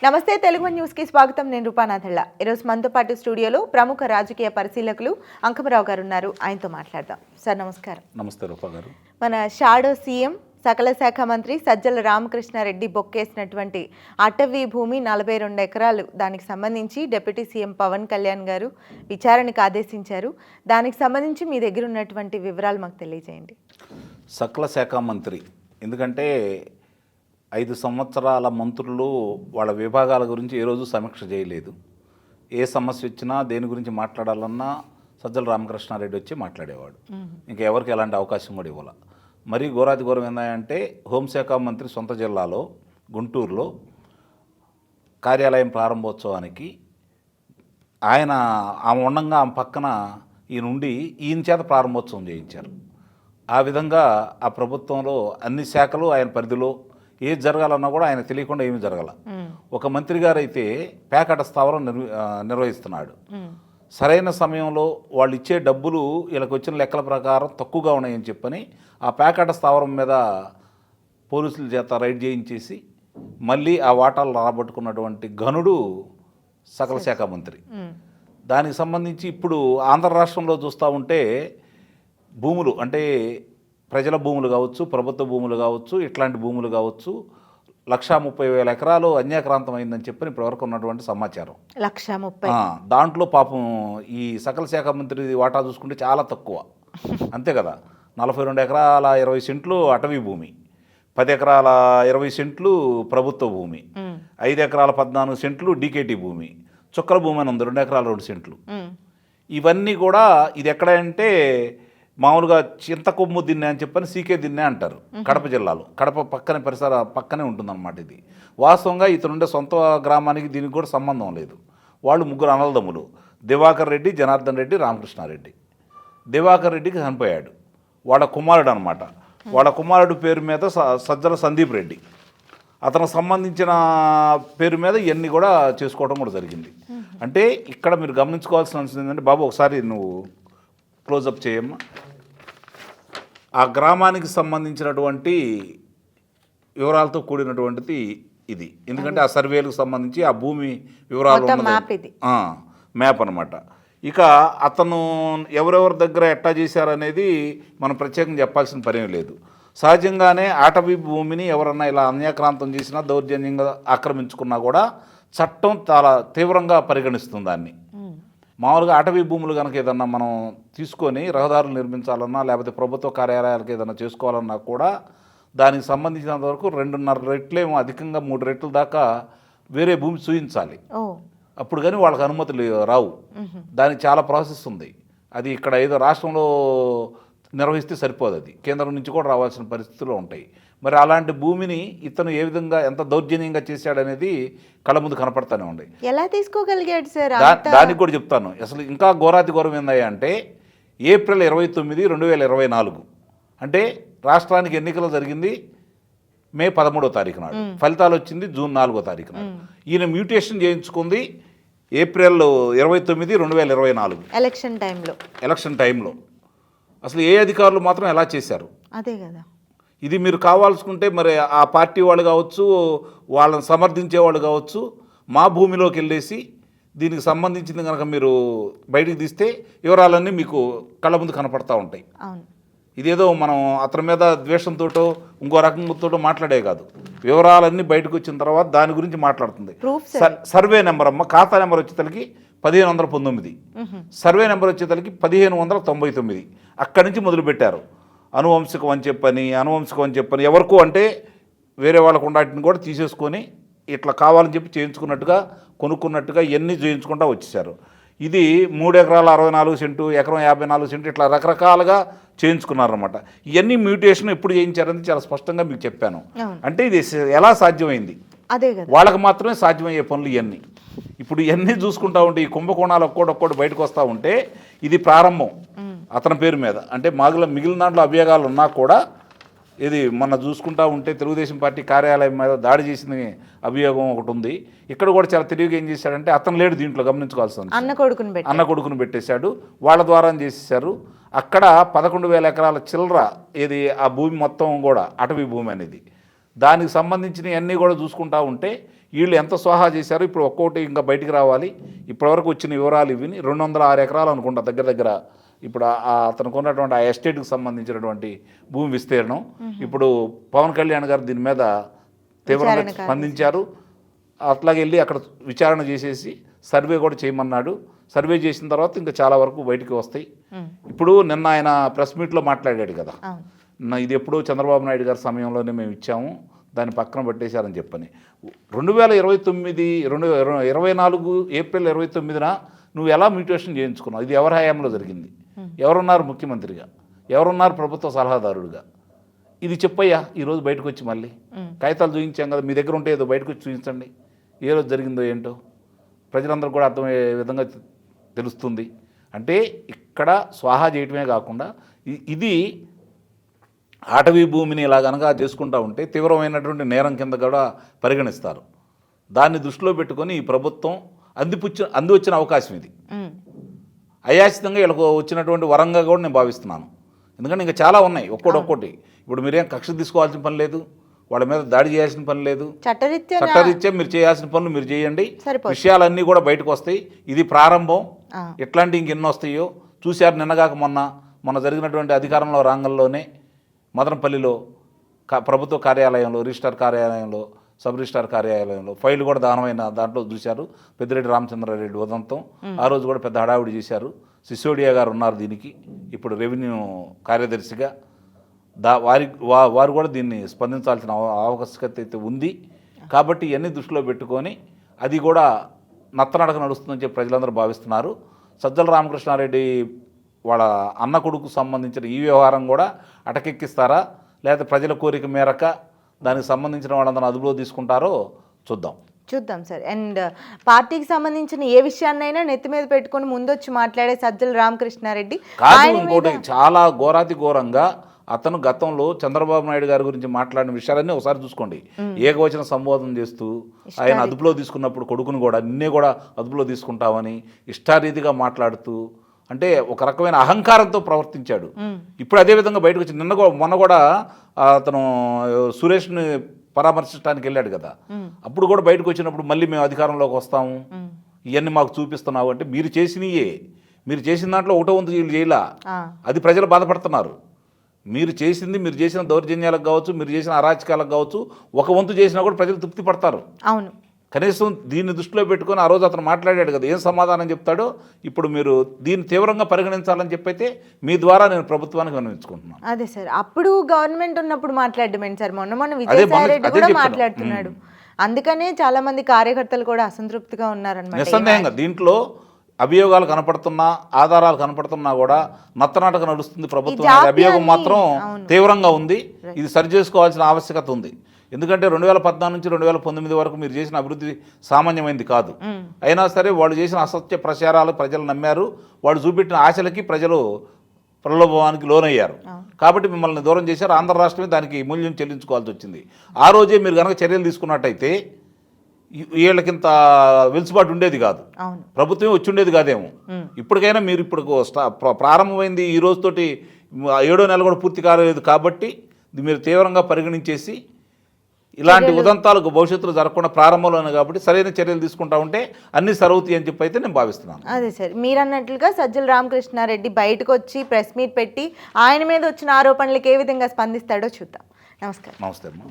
నమస్తే తెలుగు న్యూస్ కి స్వాగతం. నేను రూపానాథళ్ళ. ఈరోజు మనతో పాటు స్టూడియోలో ప్రముఖ రాజకీయ పరిశీలకులు అంకమరావు గారు ఉన్నారు. ఆయనతో మాట్లాడదాం. సార్ నమస్కారం. నమస్తే రూపా గారు. మన షాడో సీఎం సకల శాఖ మంత్రి సజ్జల రామకృష్ణారెడ్డి బొక్కేసినటువంటి అటవీ భూమి 42 ఎకరాలు, దానికి సంబంధించి డిప్యూటీ సీఎం పవన్ కళ్యాణ్ గారు విచారణకు ఆదేశించారు. దానికి సంబంధించి మీ దగ్గర ఉన్నటువంటి వివరాలు మాకు తెలియజేయండి. సకల శాఖ మంత్రి ఎందుకంటే 5 సంవత్సరాల మంత్రులు వాళ్ళ విభాగాల గురించి ఏ రోజు సమీక్ష చేయలేదు. ఏ సమస్య వచ్చినా దేని గురించి మాట్లాడాలన్నా సజ్జల రామకృష్ణారెడ్డి వచ్చి మాట్లాడేవాడు. ఇంకా ఎవరికి ఎలాంటి అవకాశం కూడా ఇవ్వాల. మరీ ఘోరాతి ఘోరం ఏంటంటే హోంశాఖ మంత్రి సొంత జిల్లాలో గుంటూరులో కార్యాలయం ప్రారంభోత్సవానికి ఆయన ఆమె ఉండంగా ఆమె పక్కన ఈయనుండి ఈయన చేత ప్రారంభోత్సవం చేయించారు. ఆ విధంగా ఆ ప్రభుత్వంలో అన్ని శాఖలు ఆయన పరిధిలో ఏది జరగాలన్నా కూడా ఆయన తెలియకుండా ఏమీ జరగాల. ఒక మంత్రి గారు అయితే ప్యాకెట్ స్థావరం నిర్వహిస్తున్నాడు. సరైన సమయంలో వాళ్ళు ఇచ్చే డబ్బులు వీళ్ళకి వచ్చిన లెక్కల ప్రకారం తక్కువగా ఉన్నాయని చెప్పని ఆ ప్యాకెట్ స్థావరం మీద పోలీసుల చేత రైడ్ చేయించేసి మళ్ళీ ఆ వాటాలు రాబట్టుకున్నటువంటి ఘనుడు సకల శాఖ మంత్రి. దానికి సంబంధించి ఇప్పుడు ఆంధ్ర రాష్ట్రంలో చూస్తూ ఉంటే భూములు అంటే ప్రజల భూములు కావచ్చు, ప్రభుత్వ భూములు కావచ్చు, ఇట్లాంటి భూములు కావచ్చు 1,30,000 ఎకరాలు అన్యాక్రాంతమైందని చెప్పని ఇప్పటివరకు ఉన్నటువంటి సమాచారం. 1,30,000. దాంట్లో పాపం ఈ సకల శాఖ మంత్రి వాటా చూసుకుంటే చాలా తక్కువ. అంతే కదా, 42 ఎకరాల 20 సెంట్లు అటవీ భూమి, 10 ఎకరాల 20 సెంట్లు ప్రభుత్వ భూమి, 5 ఎకరాల 14 సెంట్లు డీకేటీ భూమి, చుక్కల భూమి అని ఉంది 2 ఎకరాల 2 సెంట్లు. ఇవన్నీ కూడా ఇది ఎక్కడంటే మామూలుగా చింతకొమ్ము దిన్నె అని చెప్పని సీకే దిన్నె అంటారు కడప జిల్లాలో. కడప పక్కనే పక్కనే ఉంటుందన్నమాట. ఇది వాస్తవంగా ఇతనుండే సొంత గ్రామానికి దీనికి కూడా సంబంధం లేదు. వాళ్ళు ముగ్గురు అన్నదమ్ములు, దివాకర్ రెడ్డి, జనార్దన్ రెడ్డి, రామకృష్ణారెడ్డి. దివాకర్ రెడ్డికి చనిపోయాడు, వాళ్ళ కుమారుడు అనమాట. వాళ్ళ కుమారుడు పేరు మీద సజ్జల సందీప్ రెడ్డి, అతనికి సంబంధించిన పేరు మీద ఇవన్నీ కూడా చేసుకోవడం కూడా జరిగింది. అంటే ఇక్కడ మీరు గమనించుకోవాల్సిన అవసరం ఏంటంటే, బాబు ఒకసారి నువ్వు క్లోజప్ చేయమ్మా. ఆ గ్రామానికి సంబంధించినటువంటి వివరాలతో కూడినటువంటిది ఇది. ఎందుకంటే ఆ సర్వేలకు సంబంధించి ఆ భూమి వివరాలు మ్యాప్ అనమాట. ఇక అతను ఎవరెవరి దగ్గర ఎట్టా చేశారనేది మనం ప్రత్యేకంగా చెప్పాల్సిన పనేం లేదు. సహజంగానే అటవీ భూమిని ఎవరన్నా ఇలా అన్యాక్రాంతం చేసినా, దౌర్జన్యంగా ఆక్రమించుకున్నా కూడా చట్టం చాలా తీవ్రంగా పరిగణిస్తుంది దాన్ని. మామూలుగా అటవీ భూములు కనుక ఏదన్నా మనం తీసుకొని రహదారులు నిర్మించాలన్నా లేకపోతే ప్రభుత్వ కార్యాలయాలకు ఏదైనా చేసుకోవాలన్నా కూడా దానికి సంబంధించినంత వరకు 2.5 రెట్లేమో అధికంగా 3 రెట్ల దాకా వేరే భూమి చూయించాలి. అప్పుడు కానీ వాళ్ళకి అనుమతులు రావు. దానికి చాలా ప్రాసెస్ ఉంది. అది ఇక్కడ ఏదో రాష్ట్రంలో నిర్వహిస్తే సరిపోదు, అది కేంద్రం నుంచి కూడా రావాల్సిన పరిస్థితులు ఉంటాయి. మరి అలాంటి భూమిని ఇతను ఏ విధంగా ఎంత దౌర్జన్యంగా చేశాడనేది కళ్ళ ముందు కనపడతానే ఉన్నాయి. ఎలా తీసుకోగలిగాడు సార్? దానికి కూడా చెప్తాను. అసలు ఇంకా ఘోరాతి ఘోరం ఏందయ్యా అంటే ఏప్రిల్ 29, 2024 అంటే రాష్ట్రానికి ఎన్నికలు జరిగింది మే 13వ తారీఖు నాడు, ఫలితాలు వచ్చింది జూన్ 4వ తారీఖు నాడు. ఈయన మ్యూటేషన్ చేయించుకుంది ఏప్రిల్ 29, 2024 ఎలక్షన్ టైంలో. అసలు ఏ అధికారులు మాత్రం ఎలా చేశారు? అదే కదా. ఇది మీరు కావాల్సుకుంటే మరి ఆ పార్టీ వాళ్ళు కావచ్చు, వాళ్ళని సమర్థించే వాళ్ళు కావచ్చు, మా భూమిలోకి వెళ్ళేసి దీనికి సంబంధించింది కనుక మీరు బయటికి తీస్తే వివరాలన్నీ మీకు కళ్ళ ముందు కనపడతా ఉంటాయి. ఇదేదో మనం అతని మీద ద్వేషంతో ఇంకో రకంతో మాట్లాడే కాదు. వివరాలన్నీ బయటకు వచ్చిన తర్వాత దాని గురించి మాట్లాడుతుంది. సర్వే నెంబర్ అమ్మ, ఖాతా నెంబర్ వచ్చేతలకి 1519, సర్వే నెంబర్ వచ్చేతలకి 1599. అక్కడి నుంచి మొదలుపెట్టారు అనువంశికం అని చెప్పని ఎవరికో అంటే వేరే వాళ్ళకు ఉండాటిని కూడా తీసేసుకొని ఇట్లా కావాలని చెప్పి చేయించుకున్నట్టుగా కొనుక్కున్నట్టుగా ఇవన్నీ చేయించుకుంటూ వచ్చేసారు. ఇది 3 ఎకరాల 64 సెంటు, ఎకరం 54 సెంటు, ఇట్లా రకరకాలుగా చేయించుకున్నారన్నమాట. ఇవన్నీ మ్యూటేషన్ ఎప్పుడు చేయించారని చాలా స్పష్టంగా మీకు చెప్పాను. అంటే ఇది ఎలా సాధ్యమైంది? వాళ్ళకి మాత్రమే సాధ్యమయ్యే పనులు ఇవన్నీ. ఇప్పుడు ఇవన్నీ చూసుకుంటా ఉంటే ఈ కుంభకోణాలు ఒక్కోటి బయటకు వస్తూ ఉంటే ఇది ప్రారంభం అతని పేరు మీద. అంటే మిగిలిన దాంట్లో అభియోగాలు ఉన్నా కూడా ఇది మొన్న చూసుకుంటా ఉంటే తెలుగుదేశం పార్టీ కార్యాలయం మీద దాడి చేసిన అభియోగం ఒకటి ఉంది. ఇక్కడ కూడా చాలా తెలివిగా ఏం చేశాడంటే, అతను లేడు దీంట్లో, గమనించుకోవాల్సింది. అన్న కొడుకుని పెట్టేశాడు, వాళ్ళ ద్వారా చేసేసారు. అక్కడ 11,000 ఎకరాల చిల్లర ఇది ఆ భూమి మొత్తం కూడా అటవీ భూమి అనేది. దానికి సంబంధించిన అన్నీ కూడా చూసుకుంటా ఉంటే వీళ్ళు ఎంత స్వాహా చేశారో ఇప్పుడు ఒక్కొక్కటి ఇంకా బయటికి రావాలి. ఇప్పటివరకు వచ్చిన వివరాలు ఇవి 206 ఎకరాలు అనుకుంటా దగ్గర దగ్గర. ఇప్పుడు అతనికి ఉన్నటువంటి ఆ ఎస్టేట్కి సంబంధించినటువంటి భూమి విస్తీర్ణం. ఇప్పుడు పవన్ కళ్యాణ్ గారు దీని మీద తీవ్రంగా స్పందించారు. అట్లాగే వెళ్ళి అక్కడ విచారణ చేసేసి సర్వే కూడా చేయమన్నాడు. సర్వే చేసిన తర్వాత ఇంకా చాలా వరకు బయటికి వస్తాయి. ఇప్పుడు నిన్న ఆయన ప్రెస్ మీట్లో మాట్లాడాడు కదా, ఇది ఎప్పుడో చంద్రబాబు నాయుడు గారి సమయంలోనే మేము ఇచ్చాము, దాన్ని పక్కన పెట్టేశారని చెప్పని. 2024 ఏప్రిల్ 29న నువ్వు ఎలా మ్యూటేషన్ చేయించుకున్నావు? ఇది ఎవరి హయాంలో జరిగింది? ఎవరున్నారు ముఖ్యమంత్రిగా? ఎవరున్నారు ప్రభుత్వ సలహాదారుడుగా? ఇది చెప్పయ్యా ఈరోజు బయటకు వచ్చి మళ్ళీ కాగితాలు చూపించాం కదా, మీ దగ్గర ఉంటే ఏదో బయటకు వచ్చి చూపించండి ఏ రోజు జరిగిందో ఏంటో, ప్రజలందరూ కూడా అర్థమయ్యే విధంగా తెలుస్తుంది. అంటే ఇక్కడ స్వాహా చేయటమే కాకుండా ఇది అటవీ భూమిని ఇలా కనుక చేసుకుంటూ ఉంటే తీవ్రమైనటువంటి నేరం కింద కూడా పరిగణిస్తారు. దాన్ని దృష్టిలో పెట్టుకొని ఈ ప్రభుత్వం అంది వచ్చిన అవకాశం ఇది. అయాచితంగా వీళ్ళకు వచ్చినటువంటి వరంగా కూడా నేను భావిస్తున్నాను. ఎందుకంటే ఇంకా చాలా ఉన్నాయి ఒక్కొక్కటి. ఇప్పుడు మీరేం కక్ష తీసుకోవాల్సిన పని లేదు, వాళ్ళ మీద దాడి చేయాల్సిన పని లేదు. చట్టరీత్యా మీరు చేయాల్సిన పనులు మీరు చేయండి. విషయాలన్నీ కూడా బయటకు వస్తాయి. ఇది ప్రారంభం. ఎట్లాంటి ఇంకెన్నో వస్తాయో చూశారు. నిన్నగాక మొన్న జరిగినటువంటి అధికారంలో రంగంలోనే మదనపల్లిలో ప్రభుత్వ కార్యాలయంలో, రిజిస్టార్ కార్యాలయంలో, సబ్ రిజిస్టార్ కార్యాలయంలో ఫైల్ కూడా దానమైన దాంట్లో చూశారు. పెద్దిరెడ్డి రామచంద్రారెడ్డి ఉదంతం ఆ రోజు కూడా పెద్ద హడావుడి చేశారు. సిసోడియా గారు ఉన్నారు దీనికి ఇప్పుడు రెవెన్యూ కార్యదర్శిగా. వారు కూడా దీన్ని స్పందించాల్సిన ఆవశ్యకత అయితే ఉంది. కాబట్టి ఇవన్నీ దృష్టిలో పెట్టుకొని అది కూడా నత్తనడక నడుస్తుందని చెప్పి ప్రజలందరూ భావిస్తున్నారు. సజ్జల రామకృష్ణారెడ్డి వాళ్ళ అన్న కొడుకు సంబంధించిన ఈ వ్యవహారం కూడా అటకెక్కిస్తారా, లేదా ప్రజల కోరిక మేరక దానికి సంబంధించిన వాళ్ళందరూ అదుపులో తీసుకుంటారో చూద్దాం సార్. అండ్ పార్టీకి సంబంధించిన ఏ విషయాన్నైనా నెత్తి మీద పెట్టుకొని ముందొచ్చి మాట్లాడే సజ్జల రామకృష్ణారెడ్డి కాదు. ఇంకోటి చాలా ఘోరాతి ఘోరంగా అతను గతంలో చంద్రబాబు నాయుడు గారి గురించి మాట్లాడిన విషయాలన్నీ ఒకసారి చూసుకోండి. ఏకవచన సంబోధన చేస్తూ ఆయన అదుపులో తీసుకున్నప్పుడు కొడుకుని కూడా నిన్నే కూడా అదుపులో తీసుకుంటామని ఇష్టారీతిగా మాట్లాడుతూ, అంటే ఒక రకమైన అహంకారంతో ప్రవర్తించాడు. ఇప్పుడు అదే విధంగా బయటకు వచ్చి మొన్న కూడా అతను సురేష్ని పరామర్శించడానికి వెళ్ళాడు కదా, అప్పుడు కూడా బయటకు వచ్చినప్పుడు మళ్ళీ మేము అధికారంలోకి వస్తాము ఇవన్నీ మాకు చూపిస్తున్నావు అంటే మీరు చేసిన దాంట్లో ఒకటో వంతు వీళ్ళు చేయలా. అది ప్రజలు బాధపడుతున్నారు. మీరు చేసిన దౌర్జన్యాలకు కావచ్చు, మీరు చేసిన అరాచకాలకు కావచ్చు, ఒక వంతు చేసినా కూడా ప్రజలు తృప్తి పడతారు. అవును, కనీసం దీన్ని దృష్టిలో పెట్టుకొని ఆ రోజు అతను మాట్లాడాడు కదా, ఏం సమాధానం చెప్తాడో ఇప్పుడు మీరు దీన్ని తీవ్రంగా పరిగణించాలని చెప్పైతే మీ ద్వారా నేను ప్రభుత్వానికి విన్నవించుకుంటున్నాను. అదే సార్, అప్పుడు గవర్నమెంట్ ఉన్నప్పుడు మాట్లాడమేంటి సార్, మొన్న విజయసాయి రెడ్డి కూడా మాట్లాడుతున్నాడు. అందుకనే చాలా మంది కార్యకర్తలు కూడా అసంతృప్తిగా ఉన్నారన్నమాట. నిస్సందేహంగా దీంట్లో అభియోగాలు కనపడుతున్నా, ఆధారాలు కనపడుతున్నా కూడా నత్తనాటక నడుస్తుంది ప్రభుత్వం అనే అభియోగం మాత్రం తీవ్రంగా ఉంది. ఇది సరి చేసుకోవాల్సిన ఆవశ్యకత ఉంది. ఎందుకంటే 2014 నుంచి 2019 వరకు మీరు చేసిన అభివృద్ధి సామాన్యమైంది కాదు. అయినా సరే వాళ్ళు చేసిన అసత్య ప్రచారాలు ప్రజలు నమ్మారు. వాళ్ళు చూపెట్టిన ఆశలకి ప్రజలు ప్రలోభానికి లోనయ్యారు. కాబట్టి మిమ్మల్ని దూరం చేశారు. ఆంధ్ర రాష్ట్రమే దానికి మూల్యం చెల్లించుకోవాల్సి వచ్చింది. ఆ రోజే మీరు కనుక చర్యలు తీసుకున్నట్టయితే వీళ్ళకింత వెలుసుబాటు ఉండేది కాదు, ప్రభుత్వమే వచ్చి ఉండేది కాదేమో. ఇప్పటికైనా మీరు ఇప్పుడు ప్రారంభమైంది ఈ రోజుతోటి 7వ నెల కూడా పూర్తి కాలేదు. కాబట్టి మీరు తీవ్రంగా పరిగణించేసి ఇలాంటి ఉదంతాలకు భవిష్యత్తులో జరగకుండా ప్రారంభంలోనే కాబట్టి సరైన చర్యలు తీసుకుంటా ఉంటే అన్ని సరవుతాయి అని చెప్పి అయితే నేను భావిస్తున్నాను. అదే సార్, మీరు అన్నట్లుగా సజ్జల రామకృష్ణారెడ్డి బయటకు వచ్చి ప్రెస్ మీట్ పెట్టి ఆయన మీద వచ్చిన ఆరోపణలకు ఏ విధంగా స్పందిస్తాడో చూద్దాం. నమస్కారం. నమస్తే అమ్మా.